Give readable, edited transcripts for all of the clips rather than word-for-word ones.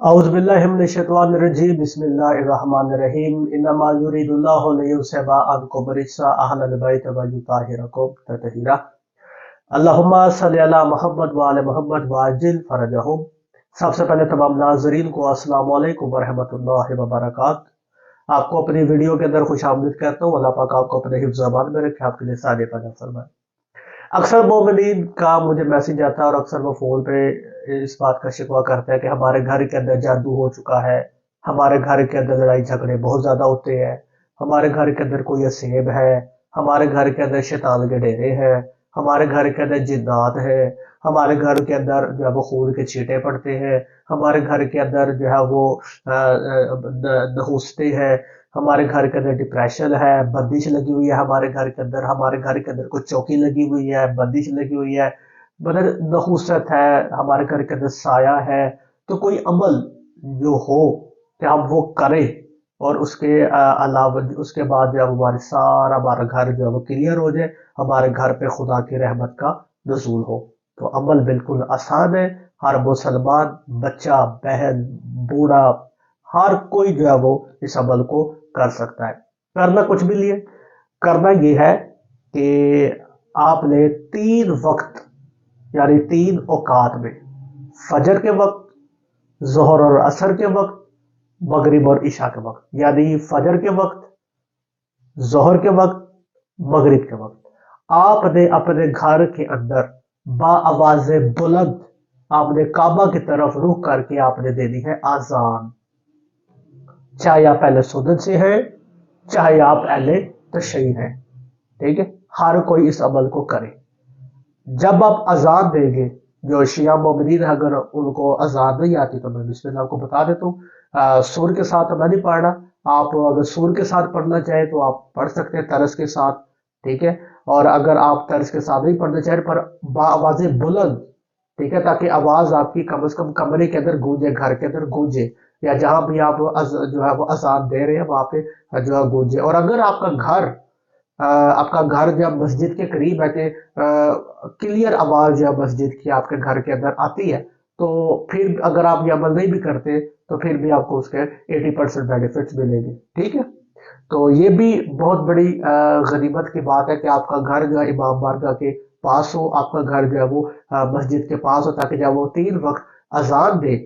أعوذ بالله من الشيطان الرجيم بسم الله الرحمن الرحيم إنما يريد الله ليذهب عنكم الرجس أهل البيت ويطهركم تطهيرا اللهم صل على محمد وعلى محمد وعجل فرجهم۔ سب سے پہلے تمام ناظرین کو السلام علیکم ورحمۃ اللہ وبرکاتہ۔ آپ کو اپنی ویڈیو کے اندر خوش آمدید کرتا ہوں۔ اللہ پاک آپ کو اپنے حفظ امان میں رکھے، آپ کے لیے سارے پناہ فرمائے۔ اکثر مومنین کا مجھے میسج آتا ہے اور اکثر وہ فون پہ اس بات کا شکوہ کرتا ہے کہ ہمارے گھر کے اندر جادو ہو چکا ہے، ہمارے گھر کے اندر لڑائی جھگڑے بہت زیادہ ہوتے ہیں، ہمارے گھر کے اندر کوئی اسیب ہے، ہمارے گھر کے اندر شیطان کے ڈیرے ہیں، ہمارے گھر کے اندر جنات ہے، ہمارے گھر کے اندر جو ہے وہ خون کے چھینٹے پڑتے ہیں، ہمارے گھر کے اندر جو ہے وہ نحوستے ہیں، ہمارے گھر کے اندر ڈپریشن ہے، بندش لگی ہوئی ہے، ہمارے گھر کے اندر کوئی چوکی لگی ہوئی ہے، بندش لگی ہوئی ہے، مطلب نحوست ہے، ہمارے گھر کے اندر سایہ ہے۔ تو کوئی عمل جو ہو کہ ہم وہ کریں اور اس کے علاوہ اس کے بعد جو ہمارا ہمارا گھر جو ہے وہ کلیئر ہو جائے، ہمارے گھر پہ خدا کی رحمت کا نزول ہو۔ تو عمل بالکل آسان ہے، ہر مسلمان بچہ، بہن، بوڑھا، ہر کوئی جو ہے وہ اس عمل کو کر سکتا ہے۔ کرنا کچھ بھی نہیں ہے، کرنا یہ ہے کہ آپ نے 3 وقت یعنی 3 اوقات میں، فجر کے وقت، ظہر اور عصر کے وقت، مغرب اور عشاء کے وقت، یعنی فجر کے وقت، ظہر کے وقت، مغرب کے وقت، آپ نے اپنے گھر کے اندر با آواز بلند آپ نے کعبہ کی طرف رخ کر کے آپ نے دینی ہے آذان، چاہے آپ پہلے سنت سے ہیں، چاہے آپ اہل تشیع ہیں، ٹھیک ہے، ہر کوئی اس عمل کو کرے۔ جب آپ اذان دیں گے، جو شیعہ مومنین اگر ان کو اذان نہیں آتی تو میں بسم اللہ آپ کو بتا دیتا ہوں، سور کے ساتھ میں نہیں پڑھنا، آپ اگر سور کے ساتھ پڑھنا چاہیں تو آپ پڑھ سکتے ہیں طرز کے ساتھ، ٹھیک ہے، اور اگر آپ طرز کے ساتھ نہیں پڑھنا چاہیں پر با آواز بلند، ٹھیک ہے، تاکہ آواز آپ کی کم از کم کمرے کے اندر گونجے، گھر کے اندر گونجے، یا جہاں بھی آپ جو ہے وہ اذان دے رہے ہیں وہاں پہ جو ہے گونجے۔ اور اگر آپ کا گھر جو مسجد کے قریب ہے کہ کلیئر آواز جو ہے مسجد کی آپ کے گھر کے اندر آتی ہے، تو پھر اگر آپ یہ عمل نہیں بھی کرتے تو پھر بھی آپ کو اس کے 80% بینیفٹس ملیں گے، ٹھیک ہے۔ تو یہ بھی بہت بڑی غنیمت کی بات ہے کہ آپ کا گھر جو ہے امام بارگاہ کے پاس ہو، آپ کا گھر جو ہے وہ مسجد کے پاس ہو، تاکہ جب وہ 3 وقت اذان دے،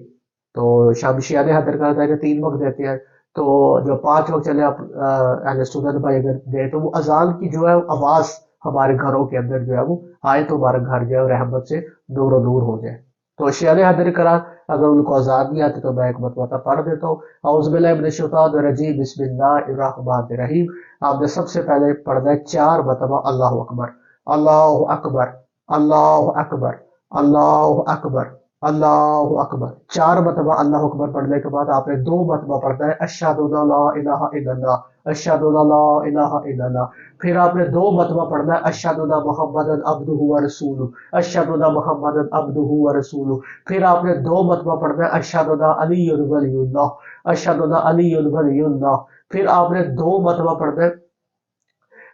تو شیعہ نے حضر کرتا ہے کہ 3 وقت دیتے ہیں، تو جو 5 وقت چلے آپ اہل سنت بھائی اگر دے تو وہ اذان کی جو ہے آواز ہمارے گھروں کے اندر جو ہے وہ آئے تو ہمارا گھر جو ہے رحمت سے نور و نور ہو جائے۔ تو شیعہ نے حضر کرا، اگر ان کو اذان نہیں آتی تو میں ایک مرتبہ پڑھ دیتا ہوں۔ اعوذ باللہ من الشیطان الرجیم بسم اللہ الرحمن الرحیم۔ آپ نے سب سے پہلے پڑھنا ہے 4 مرتبہ اللہ اکبر، اللہ اکبر، اللہ اکبر، اللہ اکبر، اللہ اکبر۔ 4 مرتبہ اللہ اکبر پڑھنے کے بعد آپ نے 2 مرتبہ پڑھنا ہے اشہد ان لا الہ الا اللہ، اشہد ان لا الہ الا اللہ۔ پھر آپ نے 2 مرتبہ پڑھنا ہے اشہد ان محمدا عبدہ ورسولہ، اشہد ان محمدا عبدہ ورسولہ۔ پھر آپ نے 2 مرتبہ پڑھنا ہے اشہد ان علی ولی اللہ، اشہد ان علی ولی اللہ۔ پھر آپ نے 2 مرتبہ پڑھنا ہے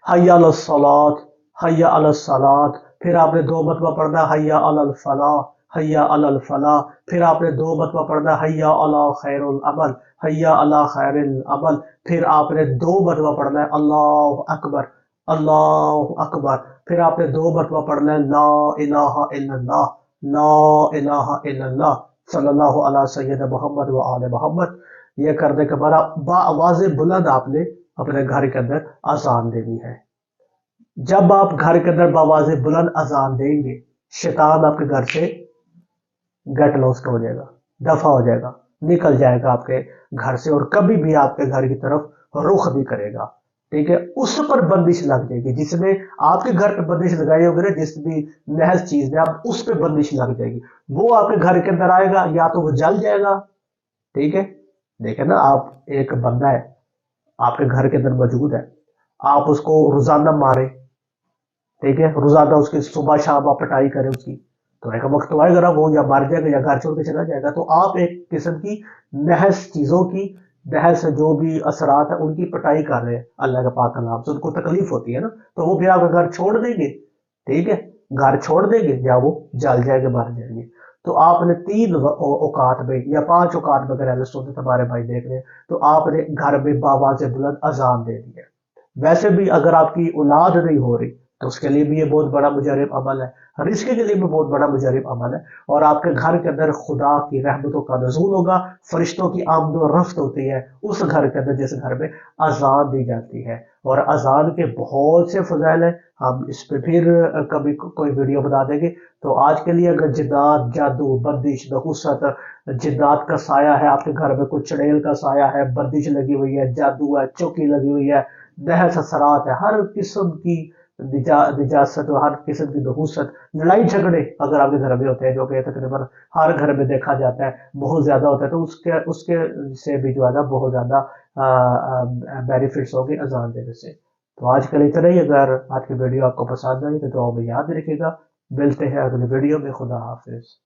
حی علی الصلاۃ، حی علی الصلاۃ۔ پھر آپ نے 2 مرتبہ پڑھنا ہے حی علی الفلاح، حی علی الفلاح۔ پھر آپ نے 2 مرتبہ پڑھنا ہے حی علی خیر العمل، حی علی خیر العمل۔ پھر آپ نے 2 مرتبہ پڑھنا ہے اللہ اکبر، اللہ اکبر۔ پھر آپ نے 2 مرتبہ پڑھنا ہے لا الہ الا اللہ، لا الہ الا اللہ، صلی اللہ علی سیدنا محمد و آل محمد۔ یہ کرنے کے بعد با آواز بلند آپ نے اپنے گھر کے اندر اذان دینی ہے۔ جب آپ گھر کے اندر با آواز بلند اذان دیں گے، شیطان آپ کے گھر سے گیٹ لوسٹ ہو جائے گا، دفع ہو جائے گا، نکل جائے گا آپ کے گھر سے، اور کبھی بھی آپ کے گھر کی طرف رخ نہیں کرے گا، ٹھیک ہے۔ اس پر بندش لگ جائے گی، جس نے آپ کے گھر پہ بندش لگائی ہوگی نا، جس بھی محض چیز نے آپ اس پہ بندش لگ جائے گی، وہ آپ کے گھر کے اندر آئے گا، یا تو وہ جل جائے گا، ٹھیک ہے۔ دیکھیں نا، آپ ایک بندہ ہے آپ کے گھر کے اندر موجود ہے، آپ اس کو روزانہ مارے، ٹھیک ہے، روزانہ اس کی صبح شام آپ پٹائی کریں اس کی، تو ایک وقت تو آئے گا وہ یا مر جائے گا یا گھر چھوڑ کے چلا جائے گا۔ تو آپ ایک قسم کی محض چیزوں کی، محض جو بھی اثرات ہیں ان کی پٹائی کر رہے ہیں اللہ کے پاک کا نام سے، ان کو تکلیف ہوتی ہے نا، تو وہ پھر آپ کا گھر چھوڑ دیں گے، ٹھیک ہے، گھر چھوڑ دیں گے یا وہ جل جائیں گے، مر جائیں گے۔ تو آپ نے 3 اوقات میں یا 5 اوقات میں اگر اہل سنت ہمارے بھائی دیکھ رہے ہیں تو آپ نے گھر میں باواز بلند اذان دے دی ہے۔ ویسے بھی اگر آپ کی اولاد نہیں ہو رہی تو اس کے لیے بھی یہ بہت بڑا مجرب عمل ہے، رزق کے لیے بھی بہت بڑا مجرب عمل ہے، اور آپ کے گھر کے اندر خدا کی رحمتوں کا نزول ہوگا، فرشتوں کی آمد و رفت ہوتی ہے اس گھر کے اندر جس گھر میں اذان دی جاتی ہے۔ اور اذان کے بہت سے فضائل ہیں، ہم اس پہ پھر کبھی کوئی ویڈیو بنا دیں گے۔ تو آج کے لیے اگر جنات، جادو، بندش، نحوست، جنات کا سایہ ہے آپ کے گھر میں، کوئی چڑیل کا سایہ ہے، بندش لگی ہوئی ہے، جادو ہے، چوکی لگی ہوئی ہے، نحس اثرات ہے، ہر قسم کی نجاست و ہر قسم کی نحوست، لڑائی جھگڑے اگر آپ کے گھر میں ہوتے ہیں جو کہ تقریباً ہر گھر میں دیکھا جاتا ہے، بہت زیادہ ہوتا ہے، تو اس کے سے بھی جو ہے نا بہت زیادہ بینیفٹس ہوں گے اذان دینے سے۔ تو آج کے لیے اتنا ہی، اگر آج کی ویڈیو آپ کو پسند آئی تو دعاؤں میں یاد رکھے گا، ملتے ہیں اگلی ویڈیو میں، خدا حافظ۔